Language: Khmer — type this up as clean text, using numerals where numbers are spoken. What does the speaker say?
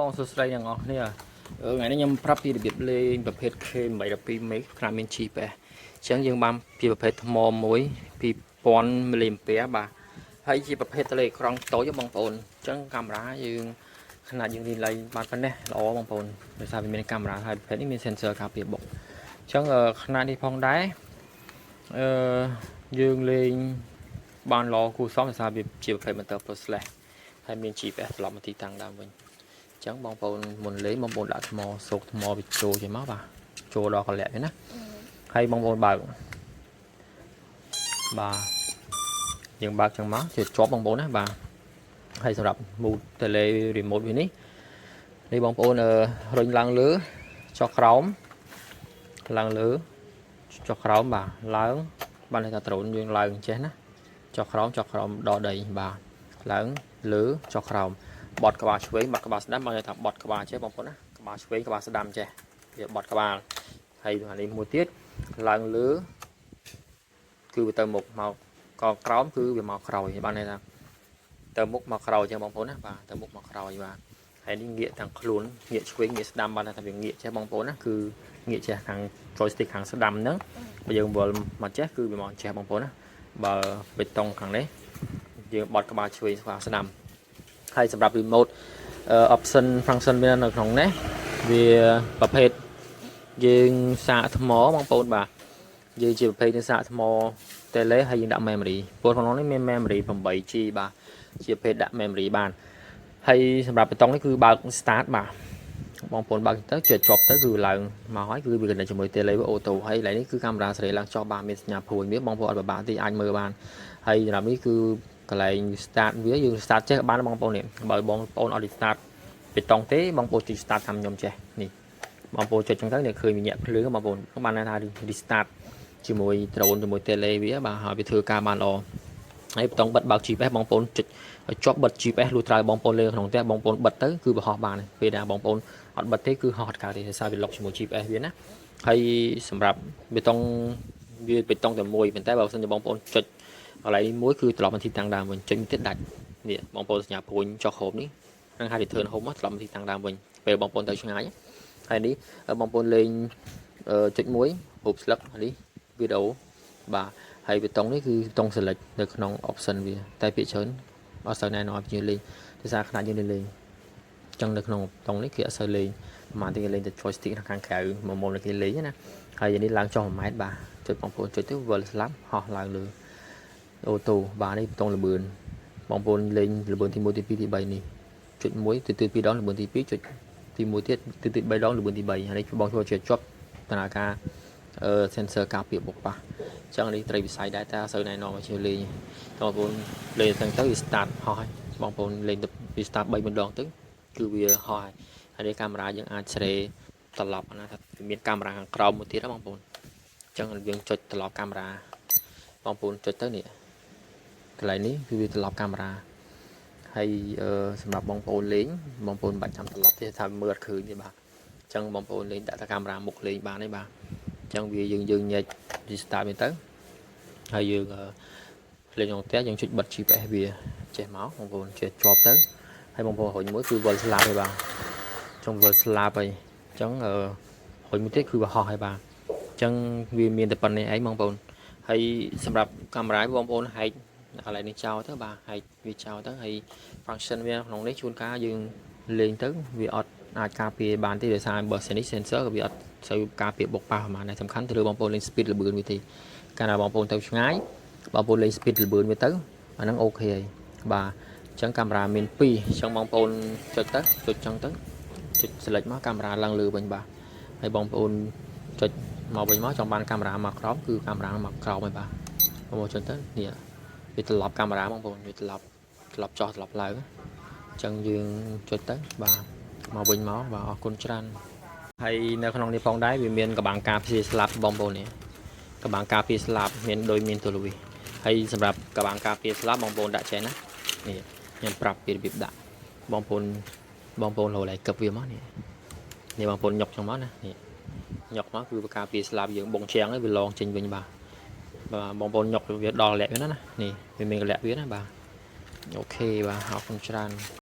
បងសួស្តីទាំងអស់គ្នាថ្ងៃនេះខ្ញុំប្រាប់ពីរបៀបលេងប្រភេទ K812 មេខ្នាតមាន GPS អញ្ចឹងយើងបានពីប្រភេទថ្មមួយ2000មីលីអាំពែបាទហើយជាប្រភេទតលេអេក្រង់តូចបងប្អូនអញ្ចឹងកាមេរ៉ាយើងขนาดយើងលេងបានប៉ុណ្ណេះល្អបងប្អូនដោយសារវាមានកាមេរ៉ាហើយប្រភេទនេះមាន sensor ការពារបុកអញ្ចឹងຂนาดនេះផងដែរយើងលេងបានល្អគួរសមដោយសារវាជាប្រភេទ motor pro slash ហើយមាន GPS ត្រឡប់មកទីតាំងដើមវិញចឹងបងប្អូនមុនលេងបងប្អូនដាក់ថ្មសោកថ្មវាចូលចេញមកបាទចូលដល់កលាក់វាណាហើយបងប្អូនបើកបាទយើងបើកចឹងមកជាជាប់បងប្អូនណាបាទហើយសម្រាប់ mode tele remote វានេះបងប្អូនរុញឡើងលើចុះក្រោមឡើងលើចុះក្រោមបាទឡើងបានថាដ្រូនយើងឡើងចេះណាចុះក្រោមដល់ដីបាទឡើងលើចុះក្រោមបត់ក្បាលឆ្វេងបត់ក្បាលស្ដាំបើថាបត់ក្បាលចេះបងប្អូនណាក្បាលឆ្វេងក្បាលស្ដាំចេះវាបត់ក្បាលហើយអានេះមួយទៀតឡើងលើគឺវាទៅមុខមកកក្រោមគឺវាមកក្រោយបានន័យថាទៅមុខមកក្រោយចឹងបងប្អូនណាបាទទៅមុខមកក្រោយបាទហើយនេះងាកទាំងខ្លួនងាកឆ្វេងងាកស្ដាំបានថាវាងាកចេះបងប្អូនណាគឺងាកចេះខាង joystick ខាងស្ដាំហ្នឹងបើយើងវល់មកចេះគឺវាមកចេះបងប្អូនណាបើបេតុងខាងនេះយើងបត់ក្បាលឆ្វេងក្បាលស្ដាំហើយសម្រាប់ remote option function មាននៅក្នុងនេះវាប្រភេទយើងសាកថ្មបងប្អូនបាទយើងជាប្រភេទយើងសាកថ្ម tele ហើយយើងដាក់ memory ព្រោះក្នុងនេះមាន memory 8G បាទជាប្រភេទដាក់ memory បានហើយសម្រាប់បេតុងនេះគឺបើក start បាទបងប្អូនបើកទៅជាប់ទៅគឺឡើងមកហើយគឺវាគណិតជាមួយ tele វាអូតូហើយឥឡូវនេះគឺកាមេរ៉ាសេរីឡើងចុះបានមានសញ្ញាព្រួយមានបងប្អូនអត់ពិបាកទេអាចមើលបានហើយសម្រាប់នេះគឺកន្លែង start វាយើង start ចេះបានបងប្អូននេះបើបងប្អូនអត់ start បេតុងទេបងប្អូនជួយ start តាមខ្ញុំចេះនេះបងប្អូនចុចចឹងទៅនេះឃើញវាញាក់ភ្លើងបងប្អូនបានថា restart ជាមួយ drone ជាមួយ tele វាបាទហើយវាធ្វើការបានល្អហើយបេតុងបិទបើក GPS បងប្អូនចុចជាប់បិទ GPS លុះត្រាបងប្អូនលេងក្នុងផ្ទះបងប្អូនបិទទៅគឺវាហោះបានពេលដែលបងប្អូនអត់បិទទេគឺហោះអត់កើតទេដោយសារវាលុកជាមួយ GPS វាណាហើយសម្រាប់បេតុងវាបេតុងតែមួយប៉ុន្តែបើមិនជាបងប្អូនចុចកន្លែងនេះមួយគឺត្រឡប់មកទីតាំងដើមវិញចុចទៀតដាច់នេះបងប្អូនសញ្ញាព្រួយចុះហូបនេះនឹងហៅ return home មកត្រឡប់មកទីតាំងដើមវិញពេលបងប្អូនទៅឆ្ងាយហើយនេះបងប្អូនលេងចុចមួយរូបស្លឹកនេះវីដេអូបាទហើយបេតុងនេះគឺបេតុង select នៅក្នុង option វាតែពាក្យច្រើនអត់សូវណែនាំឲ្យយើងលេងដោយសារខ្នាតយើងលេងចឹងនៅក្នុងបេតុងនេះគេអត់សូវលេងប្រហែលទីលេងតែ joystick ខាងក្រៅមកមុំគេលេងណាហើយនេះឡើងចុះ1ម៉ែត្របាទចុចបងប្អូនចុចទៅវិលស្លាប់ហោះឡើងលើអូតូបាទនេះបេតុងលបឿនបងប្អូនលេងលបឿនទី1ទី2ទី3នេះចុច1ទៅ2ដងលបឿនទី2ចុចទី1ទៀតទៅ3ដងលបឿនទី3ហើយនេះបងចូលជាជាប់ដំណើរការsensor ការពារបុកប៉ះអញ្ចឹងនេះត្រីវិស័យដែរតែអត់សូវណែនាំឲ្យជឿលេងបងប្អូនលេងទៅវា start ហោះហើយបងប្អូនលេងទៅវា start 3 4ដងទៅគឺវាហោះហើយនេះកាមេរ៉ាយើងអាចស្រេត្រឡប់ណាថាមានកាមេរ៉ាខាងក្រោមមួយទៀតណាបងប្អូនអញ្ចឹងយើងចុចត្រឡប់កាមេរ៉ាបងប្អូនចុចទៅនេះកន្លែងនេះគឺវាត្រឡប់កាមេរ៉ាហើយសម្រាប់បងប្អូនលេងបងប្អូនបាច់ចាំត្រឡប់ទេថាមើលអត់ឃើញទេបាទអញ្ចឹងបងប្អូនលេងដាក់តែកាមេរ៉ាមុខលេងបានទេបាទអញ្ចឹងវាយើងញែក restart វាទៅហើយយើងលេងក្នុងផ្ទះយើងចុចបិទ GPS វាចេះមកបងប្អូនចេះជាប់ទៅហើយបងប្អូនរុញមួយគឺវិលស្លាប់ហើយបាទចង់វិលស្លាប់ហើយអញ្ចឹងរុញមួយទៀតគឺវាហោះហើយបាទអញ្ចឹងវាមានតែប៉ុណ្្នេះឯងបងប្អូនហើយសម្រាប់កាមេរ៉ាបងប្អូនហែកកន្លែងនេះចោលទៅបាទហែកវាចោលទៅហើយ function វាក្នុងនេះជួនកាលយើងលេងទៅវាអត់អាចការពារបានទេដោយសារបើសិននេះ sensor ក៏វាអត់សូវការពារបុកប៉ះប្រហែលតែសំខាន់ទៅលើបងប្អូនលេង speed លបឿនវាទេកាលណាបងប្អូនទៅឆ្ងាយបងប្អូនលេង speed លបឿនវាទៅអាហ្នឹងអូខេហើយបាទអញ្ចឹងកាមេរ៉ាមាន2អញ្ចឹងបងប្អូនចុចទៅចុចចឹងទៅចុច select មកកាមេរ៉ាឡើងលើវិញបាទហើយបងប្អូនចុចមកវិញមកចង់បានកាមេរ៉ាមកក្រោមគឺកាមេរ៉ាមកក្រោមហើយបាទបងប្អូនចុចទៅនេះវាត្រឡប់កាមេរ៉ាបងប្អូនវាត្រឡប់ចុះត្រឡប់ឡើងអញ្ចឹងយើងចុចទៅបាទមកវិញមកបាទអរគុណច្រើនហើយនៅក្នុងនេះផងដែរវាមានកបាំងការពារស្លាប់បងប្អូននេះកបាំងការពារស្លាប់មានដូចមានទូលវីហើយសម្រាប់កបាំងការពារស្លាប់បងប្អូនដាក់ចេះណានេះខ្ញុំប្រាប់ពីរបៀបដាក់បងប្អូនរកឡៃកឹបវាមកនេះបងប្អូនញុកចឹងមកណានេះញុកមកគឺការពារស្លាប់យើងបងជាងហើយវាឡងចេញវិញបាទបងប្អូនញុកវាដល់លាក់វាណានេះវាមានកលាក់វាណាបាទអូខេបាទអរគុណច្រើន